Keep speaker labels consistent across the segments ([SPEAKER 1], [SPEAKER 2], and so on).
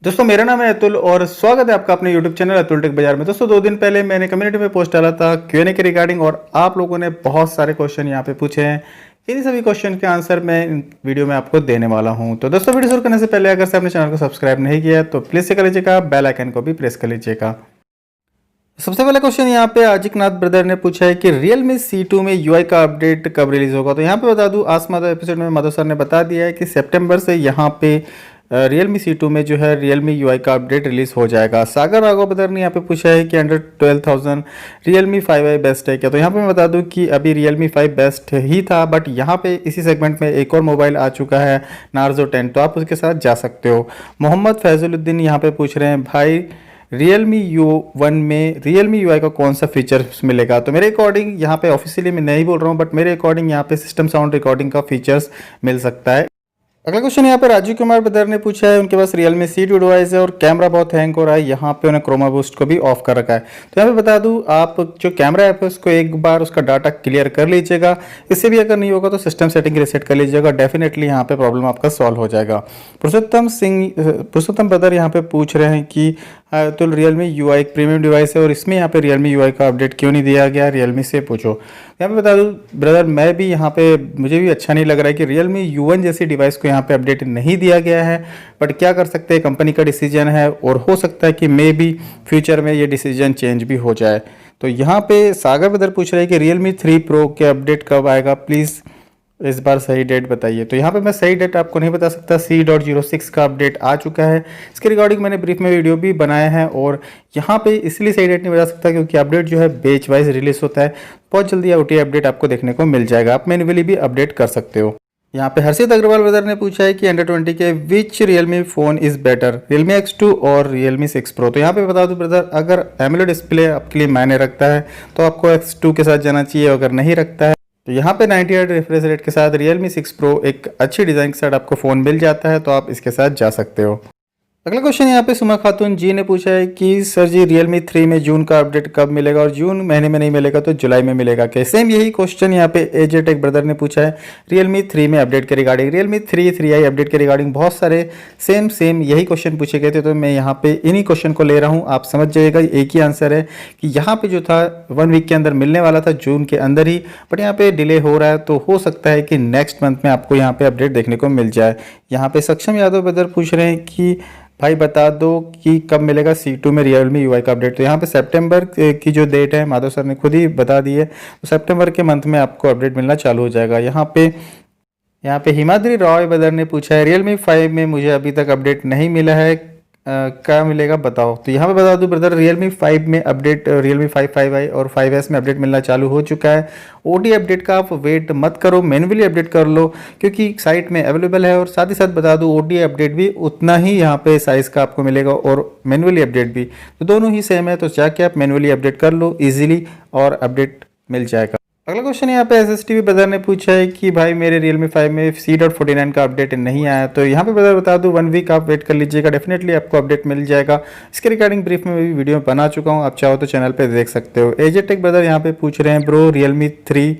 [SPEAKER 1] दोस्तों मेरा नाम है अतुल और स्वागत है आपका अपने YouTube चैनल अतुल टेक बाजार में। दोस्तों 2 दिन पहले मैंने कम्युनिटी में पोस्ट डाला था Q&A के रिगार्डिंग और आप लोगों ने बहुत सारे क्वेश्चन यहाँ पे पूछे हैं। इन्हीं सभी क्वेश्चन के आंसर मैं इन वीडियो में आपको देने वाला हूँ। तो दोस्तों वीडियो शुरू करने से पहले अगर से आपने चैनल को सब्सक्राइब नहीं किया तो प्लीज़ से कर लीजिएगा, बेल आइकन को भी प्रेस कर लीजिएगा। सबसे पहला क्वेश्चन यहाँ पे अजिकनाथ ब्रदर ने पूछा है कि Realme C2 में UI का अपडेट कब रिलीज होगा। तो यहाँ पे बता दूँ आज माधव एपिसोड में माधव सर ने बता दिया है कि सितंबर से यहाँ पे Realme C2 में जो है Realme UI का अपडेट रिलीज हो जाएगा। सागर राघव ब्रदर ने यहाँ पे पूछा है कि अंडर 12,000 Realme 5i बेस्ट है क्या। तो यहाँ पे मैं बता दूँ कि अभी Realme 5 बेस्ट ही था, बट यहाँ पे इसी सेगमेंट में एक और मोबाइल आ चुका है नार्जो 10, तो आप उसके साथ जा सकते हो। मोहम्मद फैजुलुद्दीन यहाँ पे पूछ रहे हैं भाई Realme U1 में Realme UI का कौन सा फीचर मिलेगा। तो मेरे अकॉर्डिंग यहाँ पे ऑफिशियली मैं नहीं बोल रहा हूँ, बट मेरे अकॉर्डिंग यहाँ पे सिस्टम साउंड रिकॉर्डिंग का फीचर्स मिल सकता है। अगला क्वेश्चन यहाँ पे राजीव कुमार ब्रदर ने पूछा है, उनके पास Realme C2 डिवाइस है और कैमरा बहुत हैंग हो रहा है, यहाँ पे उन्हें क्रोमा बूस्ट को भी ऑफ कर रखा है। तो यहाँ पे बता दूँ आप जो कैमरा ऐप है उसको एक बार उसका डाटा क्लियर कर लीजिएगा। इससे भी अगर नहीं होगा तो सिस्टम सेटिंग रिसेट कर लीजिएगा, डेफिनेटली यहाँ पे प्रॉब्लम आपका सॉल्व हो जाएगा। पुरुषोत्तम ब्रदर यहाँ पे पूछ रहे हैं कि तो Realme UI एक प्रीमियम डिवाइस है और इसमें यहाँ पे Realme UI का अपडेट क्यों नहीं दिया गया, Realme से पूछो। यहाँ पे बता दूँ ब्रदर मैं भी यहाँ पे मुझे भी अच्छा नहीं लग रहा है कि Realme U1 जैसी डिवाइस को यहाँ पे अपडेट नहीं दिया गया है, बट क्या कर सकते हैं, कंपनी का डिसीजन है और हो सकता है कि मे बी फ्यूचर में ये डिसीजन चेंज भी हो जाए। तो यहाँ पे सागर ब्रदर पूछ रहे हैं कि Realme 3 Pro के अपडेट कब आएगा, प्लीज़ इस बार सही डेट बताइए। तो यहाँ पे मैं सही डेट आपको नहीं बता सकता। C.06 का अपडेट आ चुका है, इसके रिगार्डिंग मैंने ब्रीफ में वीडियो भी बनाया है और यहाँ पे इसलिए सही डेट नहीं बता सकता क्योंकि अपडेट जो है बैच वाइज रिलीज होता है। बहुत जल्दी OTA अपडेट आपको देखने को मिल जाएगा, आप मैन्युअली भी अपडेट कर सकते हो। यहाँ पे हर्षित अग्रवाल ब्रदर ने पूछा है कि अंडर 20 के विच Realme phone is better, Realme X2 और Realme 6 Pro। तो यहाँ पे बता दूँ ब्रदर, अगर एमोलेड डिस्प्ले आपके लिए मायने रखता है तो आपको X2 के साथ जाना चाहिए, अगर नहीं रखता है तो यहाँ पे 98 रिफ्रेश रेट के साथ Realme 6 Pro एक अच्छी डिज़ाइन के साथ आपको फ़ोन मिल जाता है, तो आप इसके साथ जा सकते हो। अगला क्वेश्चन यहाँ पे सुमा खातून जी ने पूछा है कि सर जी Realme 3 में जून का अपडेट कब मिलेगा और जून महीने में नहीं मिलेगा तो जुलाई में मिलेगा क्या। सेम यही क्वेश्चन यहाँ पे एजे टेक ब्रदर ने पूछा है Realme 3 में अपडेट के रिगार्डिंग, Realme 3i अपडेट के रिगार्डिंग बहुत सारे सेम यही क्वेश्चन पूछे गए थे, तो मैं यहाँ पे इन्हीं क्वेश्चन को ले रहा हूँ। आप समझ जाइएगा एक ही आंसर है कि यहाँ पे जो था 1 वीक के अंदर मिलने वाला था, जून के अंदर ही, बट यहाँ पे डिले हो रहा है, तो हो सकता है कि नेक्स्ट मंथ में आपको यहाँ पे अपडेट देखने को मिल जाए। यहाँ पे सक्षम यादव ब्रदर पूछ रहे हैं कि भाई बता दो कि कब मिलेगा C2 में Realme UI का अपडेट। तो यहाँ पे सितंबर की जो डेट है माधव सर ने खुद ही बता दी है, तो सितंबर के मंथ में आपको अपडेट मिलना चालू हो जाएगा। यहाँ पे हिमाद्री रॉय ब्रदर ने पूछा है Realme 5 में मुझे अभी तक अपडेट नहीं मिला है, क्या मिलेगा बताओ। तो यहाँ पे बता दूं ब्रदर Realme 5 में अपडेट Realme 5 5i और 5s में अपडेट मिलना चालू हो चुका है। OTA अपडेट का आप वेट मत करो, मैन्युअली अपडेट कर लो क्योंकि साइट में अवेलेबल है, और साथ ही साथ बता दूं OTA अपडेट भी उतना ही यहाँ पे साइज़ का आपको मिलेगा और मैनुअली अपडेट भी, तो दोनों ही सेम है। तो जाके आप मैनुअली अपडेट कर लो ईजिली और अपडेट मिल जाएगा। अगला क्वेश्चन यहाँ पे SSTV ब्रदर ने पूछा है कि भाई मेरे Realme 5 में C.49 का अपडेट नहीं आया। तो यहाँ पे ब्रदर बता दूँ 1 वीक आप वेट कर लीजिएगा, डेफिनेटली आपको अपडेट मिल जाएगा। इसके रिगार्डिंग ब्रीफ में भी वीडियो बना चुका हूँ, आप चाहो तो चैनल पे देख सकते हो। एजे टेक ब्रदर यहाँ पे पूछ रहे हैं ब्रो Realme 3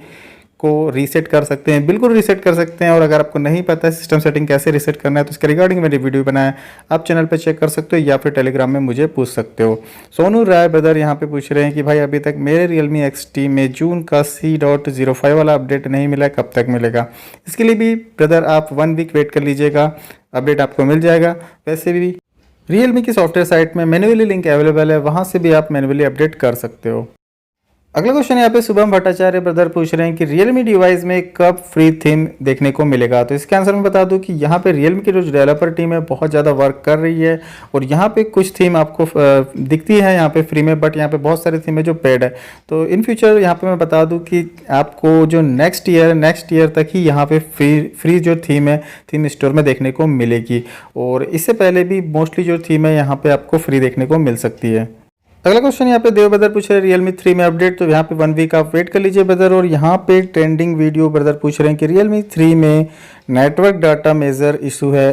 [SPEAKER 1] को रीसेट कर सकते हैं, बिल्कुल रीसेट कर सकते हैं, और अगर आपको नहीं पता है सिस्टम सेटिंग कैसे रीसेट करना है तो इसके रिगार्डिंग मैंने वीडियो बनाया, आप चैनल पे चेक कर सकते हो या फिर टेलीग्राम में मुझे पूछ सकते हो। सोनू राय ब्रदर यहाँ पे पूछ रहे हैं कि भाई अभी तक मेरे Realme XT में जून का C.05 वाला अपडेट नहीं मिला, कब तक मिलेगा। इसके लिए भी ब्रदर आप 1 वीक वेट कर लीजिएगा, अपडेट आपको मिल जाएगा। वैसे भी Realme की सॉफ्टवेयर साइट में मैन्युअली लिंक अवेलेबल है, वहाँ से भी आप मैन्युअली अपडेट कर सकते हो। अगला क्वेश्चन यहाँ पे शुभम भट्टाचार्य ब्रदर पूछ रहे हैं कि Realme डिवाइस में कब फ्री थीम देखने को मिलेगा। तो इसके आंसर में बता दूं कि यहाँ पे Realme की जो डेवलपर टीम है बहुत ज़्यादा वर्क कर रही है और यहाँ पे कुछ थीम आपको दिखती है यहाँ पे फ्री में, बट यहाँ पे बहुत सारी थीम है जो पेड है। तो इन फ्यूचर यहाँ पे मैं बता दूँ कि आपको जो नेक्स्ट ईयर तक ही यहाँ पे फ्री जो थीम है थीम स्टोर में देखने को मिलेगी, और इससे पहले भी मोस्टली जो थीम है यहाँ पे आपको फ्री देखने को मिल सकती है। अगला क्वेश्चन यहाँ पे देव ब्रदर पूछ रहे हैं Realme 3 में अपडेट। तो यहाँ पे 1 वीक आप वेट कर लीजिए ब्रदर। और यहाँ पे ट्रेंडिंग वीडियो ब्रदर पूछ रहे हैं कि Realme 3 में नेटवर्क डाटा मेजर इशू है,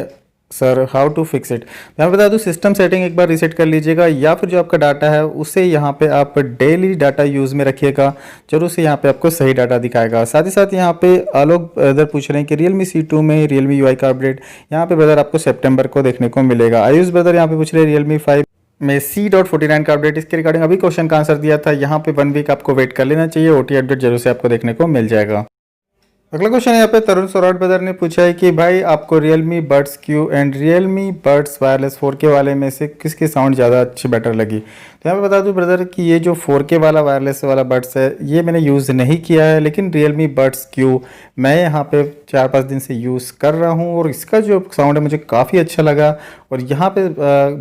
[SPEAKER 1] sir how to fix it. मैं बता दूं, सिस्टम सेटिंग एक बार रीसेट कर लीजिएगा, या फिर जो आपका डाटा है उसे यहाँ पे आप डेली डाटा यूज़ में रखिएगा, जरूर से यहाँ पे आपको सही डाटा दिखाएगा। साथ ही साथ यहाँ पे आलोक ब्रदर पूछ रहे हैं कि Realme C2 में Realme UI का अपडेट यहाँ पे ब्रदर आपको सितंबर को देखने को मिलेगा। आयुष ब्रदर यहाँ पे पूछ रहे हैं Realme 5 में C.49 का अपडेट, इसके रिगार्डिंग अभी क्वेश्चन का आंसर दिया था, यहाँ पे 1 वीक आपको वेट कर लेना चाहिए, OT अपडेट जरूर से आपको देखने को मिल जाएगा। अगला क्वेश्चन यहाँ पे तरुण सौराठ ब्रदर ने पूछा है कि भाई आपको Realme Buds Q and Realme Buds Wireless 4K वाले में से किसकी साउंड ज़्यादा अच्छी बेटर लगी। तो यहाँ पे बता दूं ब्रदर कि ये जो 4K वाला वायरलेस वाला बड्स है ये मैंने यूज़ नहीं किया है, लेकिन Realme Buds Q मैं यहाँ पे 4-5 दिन से यूज़ कर रहा हूँ और इसका जो साउंड है मुझे काफ़ी अच्छा लगा। और यहाँ पे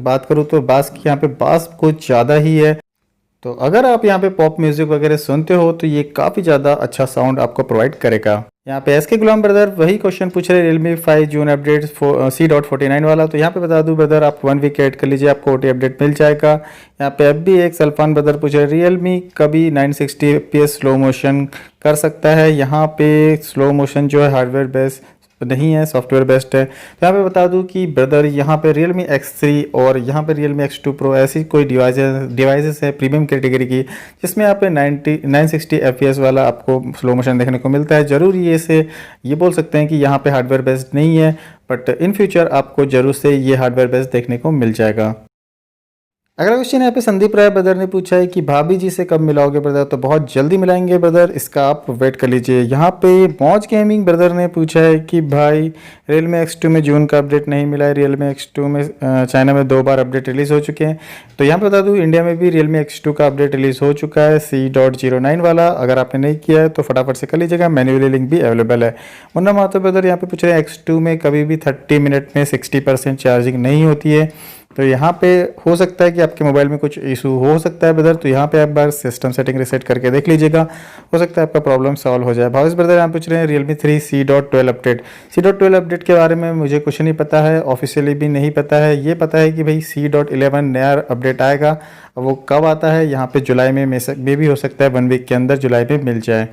[SPEAKER 1] बात करूँ तो बास की यहाँ पे बास कुछ ज़्यादा ही है, तो अगर आप यहाँ पे पॉप म्यूजिक वगैरह सुनते हो तो ये काफ़ी ज़्यादा अच्छा साउंड आपको प्रोवाइड करेगा। यहाँ पे एस के गुलाम ब्रदर वही क्वेश्चन पूछ रहे Realme 5 जून अपडेट C.49 वाला। तो यहाँ पे बता दूं ब्रदर आप 1 वीक ऐड कर लीजिए, आपको OT अपडेट मिल जाएगा। यहाँ पे अब भी एक सल्फान ब्रदर पूछ रहे Realme कभी 960 FPS स्लो मोशन कर सकता है। यहाँ पे स्लो मोशन जो है हार्डवेयर बेस्ड नहीं है, सॉफ्टवेयर बेस्ड है। तो यहाँ पे बता दूं कि ब्रदर यहाँ पे Realme X3 और यहाँ पे Realme X2 Pro ऐसी कोई डिवाइसेस है प्रीमियम कैटेगरी की जिसमें यहाँ पे 960 FPS वाला आपको स्लो मोशन देखने को मिलता है। ज़रूर ये से ये बोल सकते हैं कि यहाँ पे हार्डवेयर बेस्ड नहीं है, बट इन फ्यूचर आपको ज़रूर से ये हार्डवेयर बेस्ड देखने को मिल जाएगा। अगला क्वेश्चन यहाँ पे संदीप राय ब्रदर ने पूछा है कि भाभी जी से कब मिलाओगे ब्रदर। तो बहुत जल्दी मिलाएंगे ब्रदर, इसका आप वेट कर लीजिए। यहाँ पे मौज गेमिंग ब्रदर ने पूछा है कि भाई Realme X2 में जून का अपडेट नहीं मिला है। Realme X2 में चाइना में 2 बार अपडेट रिलीज़ हो चुके हैं। तो यहाँ पे बता दूँ इंडिया में भी Realme X2 का अपडेट रिलीज़ हो चुका है C.09 वाला। अगर आपने नहीं किया है तो फटाफट से कर लीजिएगा, मैन्युअली लिंक भी अवेलेबल है। मुन्ना मातो ब्रदर यहाँ पे पूछ रहे हैं X2 में कभी भी 30 मिनट में 60% चार्जिंग नहीं होती है। तो यहाँ पे हो सकता है कि आपके मोबाइल में कुछ इशू हो सकता है ब्रदर, तो यहाँ पे आप बार सिस्टम सेटिंग रिसेट करके देख लीजिएगा, हो सकता है आपका प्रॉब्लम सॉल्व हो जाए। भावेश ब्रदर यहाँ पूछ रहे हैं Realme 3 C.12 update. C.12 update के बारे में मुझे कुछ नहीं पता है, ऑफिशियली भी नहीं पता है। ये पता है कि भाई C.11 नया अपडेट आएगा, वो कब आता है यहाँ पे जुलाई में मे भी हो सकता है 1 वीक के अंदर जुलाई में मिल जाए।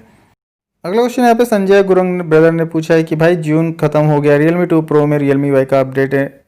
[SPEAKER 1] अगला क्वेश्चन यहाँ पे संजय गुरंग ब्रदर ने पूछा है कि भाई जून खत्म हो गया, Realme 2 Pro में Realme UI का अपडेट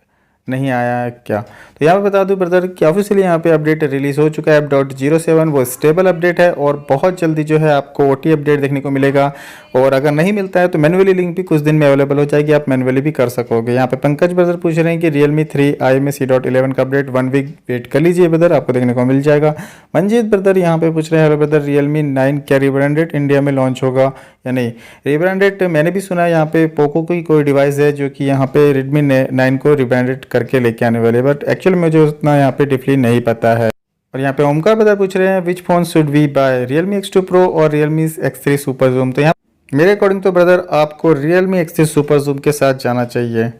[SPEAKER 1] नहीं आया है क्या। तो यहाँ पे बता दूं ब्रदर कि ऑफिशियली यहाँ पे अपडेट रिलीज़ हो चुका है F.07, वो स्टेबल अपडेट है और बहुत जल्दी जो है आपको OT अपडेट देखने को मिलेगा। और अगर नहीं मिलता है तो मैनुअली लिंक भी कुछ दिन में अवेलेबल हो जाएगी, आप मैनुअली भी कर सकोगे। यहाँ पे पंकज ब्रदर पूछ रहे हैं कि Realme 3i में C.11 का अपडेट 1 वीक वेट कर लीजिए ब्रदर, आपको देखने को मिल जाएगा। मंजीत ब्रदर यहाँ पे पूछ रहे हैं हेलो ब्रदर Realme 9 क्या रिब्रांडेड इंडिया में लॉन्च होगा या नहीं। रिब्रांडेड मैंने भी सुना है, यहाँ पे पोको की कोई डिवाइस है जो कि यहाँ पे Redmi 9 को रिब्रांडेड करके लेके आने वाले, बट एक्चुअल में मुझे उतना यहाँ पे डीपली नहीं पता है। और यहाँ पे ओमकार ब्रदर पूछ रहे हैं which phone should we buy, Realme X2 Pro और Realme X3 सुपर जूम। तो यहाँ मेरे अकॉर्डिंग तो ब्रदर आपको Realme X3 सुपर जूम के साथ जाना चाहिए।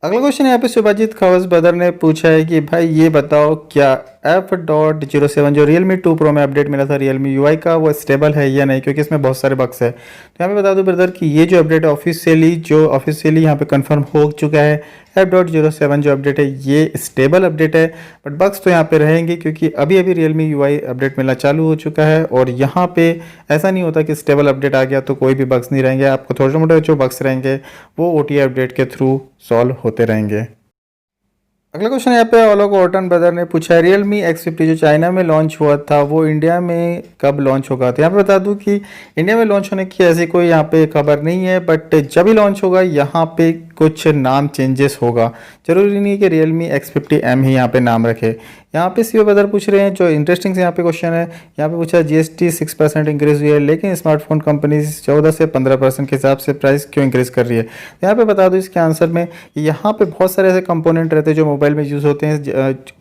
[SPEAKER 1] अगला क्वेश्चन यहाँ पे सुभाजीत खवस ब्रदर ने पूछा है कि भाई ये बताओ क्या F.07 जो Realme 2 Pro में अपडेट मिला था Realme UI का वो स्टेबल है या नहीं, क्योंकि इसमें बहुत सारे बग्स है। तो यहाँ पे बता दूं ब्रदर कि ये जो अपडेट ऑफिशियली यहाँ पे कंफर्म हो चुका है, F.07 जो अपडेट है ये स्टेबल अपडेट है, बट बग्स तो यहाँ पे रहेंगे क्योंकि अभी अभी Realme UI अपडेट मिलना चालू हो चुका है। और यहाँ पे ऐसा नहीं होता कि स्टेबल अपडेट आ गया तो कोई भी बग्स नहीं रहेंगे, आपको थोड़े मोटे जो बग्स रहेंगे वो OTA अपडेट के थ्रू सॉल्व होते रहेंगे। अगला क्वेश्चन यहाँ पे ऑलोक ऑर्टन ब्रदर ने पूछा है Realme X50 जो चाइना में लॉन्च हुआ था वो इंडिया में कब लॉन्च होगा। तो यहाँ पे बता दूं कि इंडिया में लॉन्च होने की ऐसी कोई यहाँ पे खबर नहीं है, बट जब भी लॉन्च होगा यहाँ पे कुछ नाम चेंजेस होगा, जरूरी नहीं है कि Realme X50M ही यहाँ पे नाम रखे। यहाँ पे सीओ ब्रदर पूछ रहे हैं जो इंटरेस्टिंग से यहाँ पे क्वेश्चन है, यहाँ पे पूछा है GST 6% इंक्रीज हुई है लेकिन स्मार्टफोन कंपनी 14 से 15% के हिसाब से प्राइस क्यों इंक्रीज कर रही है। यहाँ पे बता दूं इसके आंसर में, यहाँ पे बहुत सारे ऐसे कंपोनेंट रहते हैं जो मोबाइल में यूज़ होते हैं,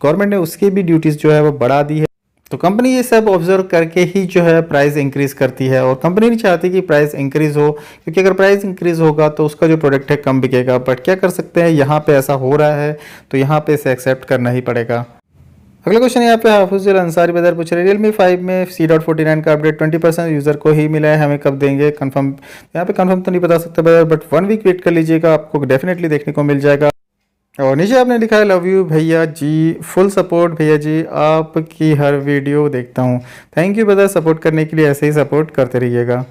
[SPEAKER 1] गवर्नमेंट ने उसकी भी ड्यूटीज़ जो है वो बढ़ा दी है। तो कंपनी ये सब ऑब्जर्व करके ही जो है प्राइस इंक्रीज करती है, और कंपनी नहीं चाहती कि प्राइस इंक्रीज हो, क्योंकि अगर प्राइस इंक्रीज होगा तो उसका जो प्रोडक्ट है कम बिकेगा। बट क्या कर सकते हैं, यहाँ पे ऐसा हो रहा है तो यहाँ पे इसे एक्सेप्ट करना ही पड़ेगा। अगला क्वेश्चन यहाँ पे हाफिजुल अंसारी ब्रदर पूछ रहे हैं Realme 5 में C.49 का अपडेट 20% यूज़र को ही मिला है, हमें कब देंगे कंफर्म। यहाँ पे कंफर्म तो नहीं बता सकता ब्रदर, बट 1 वीक वेट कर लीजिएगा, आपको डेफिनेटली देखने को मिल जाएगा। और नीचे आपने लिखा है लव यू भैया जी, फुल सपोर्ट भैया जी, आपकी हर वीडियो देखता हूँ। थैंक यू ब्रदर सपोर्ट करने के लिए, ऐसे ही सपोर्ट करते रहिएगा।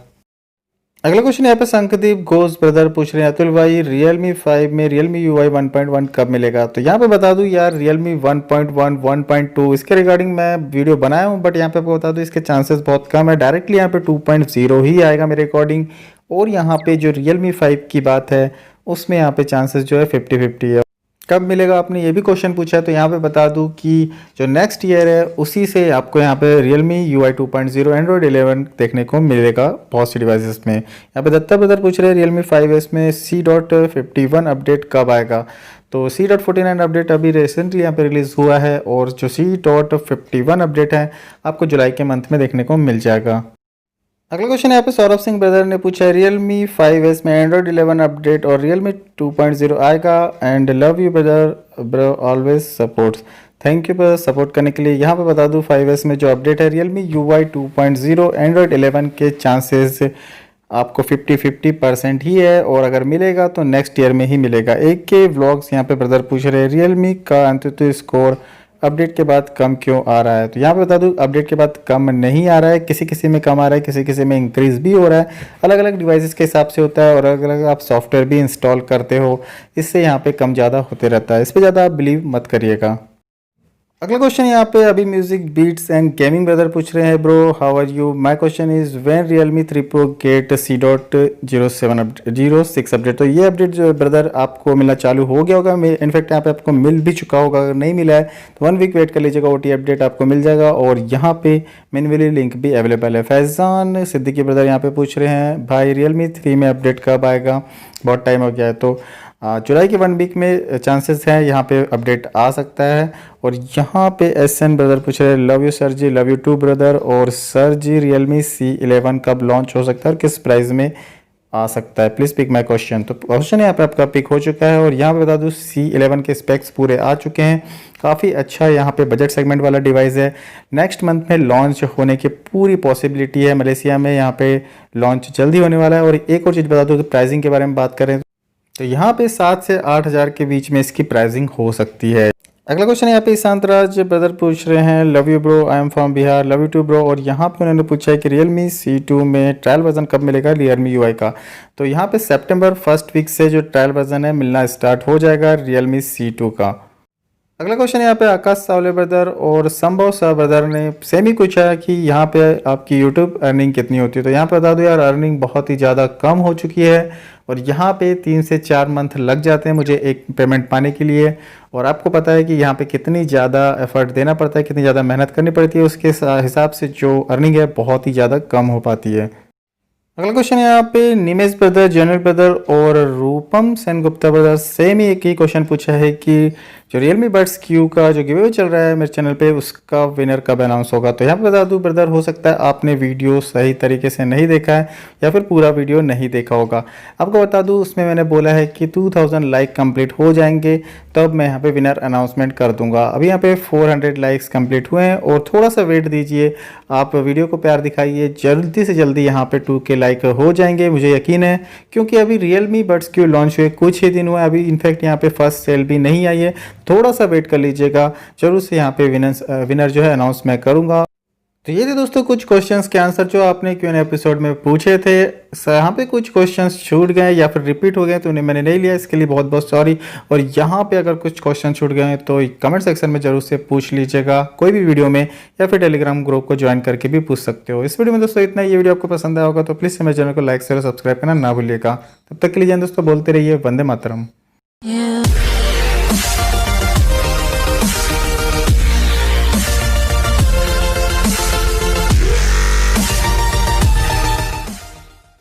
[SPEAKER 1] अगला क्वेश्चन यहाँ पे संकदीप घोष ब्रदर पूछ रहे हैं, अतुल भाई Realme 5 में Realme UI 1.1 कब मिलेगा? तो यहाँ पे बता दूँ यार, Realme 1.1 1.2 इसके रिगार्डिंग मैं वीडियो बनाया हूँ, बट यहाँ पे आपको बता दूँ इसके चांसेस बहुत कम है। डायरेक्टली यहाँ पे 2.0 ही आएगा मेरे अकॉर्डिंग। और यहाँ पे जो Realme 5 की बात है उसमें यहाँ पे चांसेस जो है 50-50 है। कब मिलेगा आपने ये भी क्वेश्चन पूछा है, तो यहाँ पे बता दूं कि जो नेक्स्ट ईयर है उसी से आपको यहाँ पे Realme UI 2.0 Android 11 देखने को मिलेगा बहुत सी डिवाइसेस में। यहाँ पे दत्ता ब्रदर पूछ रहे हैं Realme 5S में C.51 अपडेट कब आएगा? तो C.49 अपडेट अभी रिसेंटली यहाँ पे रिलीज़ हुआ है, और जो C.51 अपडेट है आपको जुलाई के मंथ में देखने को मिल जाएगा। अगला क्वेश्चन यहाँ पे सौरभ सिंह ब्रदर ने पूछा है, Realme 5S में Android 11 अपडेट और Realme 2.0 आएगा, and love you brother, bro always supports. Thank you पर सपोर्ट करने के लिए। यहाँ पे बता दूँ 5S में जो अपडेट है Realme UI 2.0 Android 11 के चांसेस आपको 50-50% ही है, और अगर मिलेगा तो नेक्स्ट ईयर में ही मिलेगा। एक के व्लॉग्स यहाँ पे ब्रदर पूछ रहे हैं Realme का अंतुतु स्कोर अपडेट के बाद कम क्यों आ रहा है? तो यहाँ पे बता दूँ अपडेट के बाद कम नहीं आ रहा है, किसी किसी में कम आ रहा है, किसी किसी में इंक्रीज भी हो रहा है। अलग अलग डिवाइसेस के हिसाब से होता है, और अलग अलग आप सॉफ्टवेयर भी इंस्टॉल करते हो, इससे यहाँ पे कम ज़्यादा होते रहता है। इस पर ज़्यादा आप बिलीव मत करिएगा। अगला क्वेश्चन यहाँ पे अभी music beats and gaming brother पूछ रहे हैं, bro how are you, my question is when Realme 3 Pro get C.06 update. तो ये अपडेट जो ब्रदर आपको मिलना चालू हो गया होगा, इनफैक्ट यहाँ पे आपको मिल भी चुका होगा। अगर नहीं मिला है तो 1 वीक वेट कर लीजिएगा, OT अपडेट आपको मिल जाएगा, और यहाँ पे मैन्युअली लिंक भी अवेलेबल है। फैज़ान सिद्दीकी ब्रदर यहाँ पे पूछ रहे हैं, भाई Realme 3 में अपडेट कब आएगा, बहुत टाइम हो गया है। तो जुलाई के 1 वीक में चांसेस हैं यहाँ पे अपडेट आ सकता है। और यहाँ पे SN ब्रदर पूछ रहे हैं, love you sir ji, love you too brother, और सर जी Realme C11 कब लॉन्च हो सकता है और किस प्राइस में आ सकता है, प्लीज़ पिक माय क्वेश्चन। तो क्वेश्चन यहाँ पे आपका पिक हो चुका है, और यहाँ पे बता दूँ C11 के स्पेक्स पूरे आ चुके हैं। काफ़ी अच्छा यहाँ पे बजट सेगमेंट वाला डिवाइस है। नेक्स्ट मंथ में लॉन्च होने की पूरी पॉसिबिलिटी है, मलेशिया में यहाँ पे लॉन्च जल्दी होने वाला है। और एक और चीज़ बता दूँ, प्राइसिंग के बारे में बात करें तो यहाँ पे 7 से 8 हज़ार के बीच में इसकी प्राइसिंग हो सकती है। अगला क्वेश्चन यहाँ पे ईशांत राज ब्रदर पूछ रहे हैं, love you bro, I am from Bihar, love you too bro. और यहाँ पे उन्होंने पूछा है कि Realme C2 में ट्रायल वर्जन कब मिलेगा Realme UI का? तो यहाँ पे सितंबर फर्स्ट वीक से जो ट्रायल वर्जन है मिलना स्टार्ट हो जाएगा Realme C2 का। अगला क्वेश्चन यहाँ पे आकाश सावले ब्रदर और संभव शाह ब्रदर ने सेम ही पूछा है कि यहाँ पे आपकी यूट्यूब अर्निंग कितनी होती है। तो यहाँ पे बता दो यार, अर्निंग बहुत ही ज़्यादा कम हो चुकी है, और यहाँ पे 3 से 4 मंथ लग जाते हैं मुझे एक पेमेंट पाने के लिए। और आपको पता है कि यहाँ पे कितनी ज़्यादा एफर्ट देना पड़ता है, कितनी ज़्यादा मेहनत करनी पड़ती है, उसके हिसाब से जो अर्निंग है बहुत ही ज़्यादा कम हो पाती है। अगला क्वेश्चन यहाँ पे निमेश ब्रदर, जनरल ब्रदर और रूपम सेन गुप्ता ब्रदर सेम ही एक ही क्वेश्चन पूछा है कि जो Realme Buds Q का जो गिव अवे चल रहा है मेरे चैनल पे, उसका विनर कब अनाउंस होगा? तो यहाँ पे बता दूँ ब्रदर, हो सकता है आपने वीडियो सही तरीके से नहीं देखा है, या फिर पूरा वीडियो नहीं देखा होगा। आपको बता दूँ उसमें मैंने बोला है कि 2000 लाइक कंप्लीट हो जाएंगे तब मैं यहाँ पे विनर अनाउंसमेंट कर दूंगा। अभी यहाँ पे 400 लाइक्स कंप्लीट हुए हैं, और थोड़ा सा वेट दीजिए, आप वीडियो को प्यार दिखाइए, जल्दी से जल्दी यहाँ पे 2K लाइक हो जाएंगे, मुझे यकीन है। क्योंकि अभी Realme Buds Q लॉन्च हुए कुछ ही दिन हुए, अभी इनफैक्ट यहाँ पे फर्स्ट सेल भी नहीं आई है। थोड़ा सा वेट कर लीजिएगा, जरूर से यहाँ पे विनर जो है अनाउंस मैं करूँगा। तो ये थे दोस्तों कुछ क्वेश्चंस के आंसर जो आपने Q&A एपिसोड में पूछे थे। यहाँ पे कुछ क्वेश्चंस छूट गए या फिर रिपीट हो गए तो उन्हें मैंने नहीं लिया, इसके लिए बहुत बहुत सॉरी। और यहाँ पे अगर कुछ क्वेश्चन छूट गए हैं तो कमेंट सेक्शन में जरूर से पूछ लीजिएगा, कोई भी वीडियो में, या फिर टेलीग्राम ग्रुप को ज्वाइन करके भी पूछ सकते हो। इस वीडियो में दोस्तों इतना, ये वीडियो आपको पसंद आया होगा तो प्लीज़ मेरे चैनल को लाइक शेयर सब्सक्राइब करना ना भूलिएगा। तब तक के लिए दोस्तों बोलते रहिए वंदे मातरम।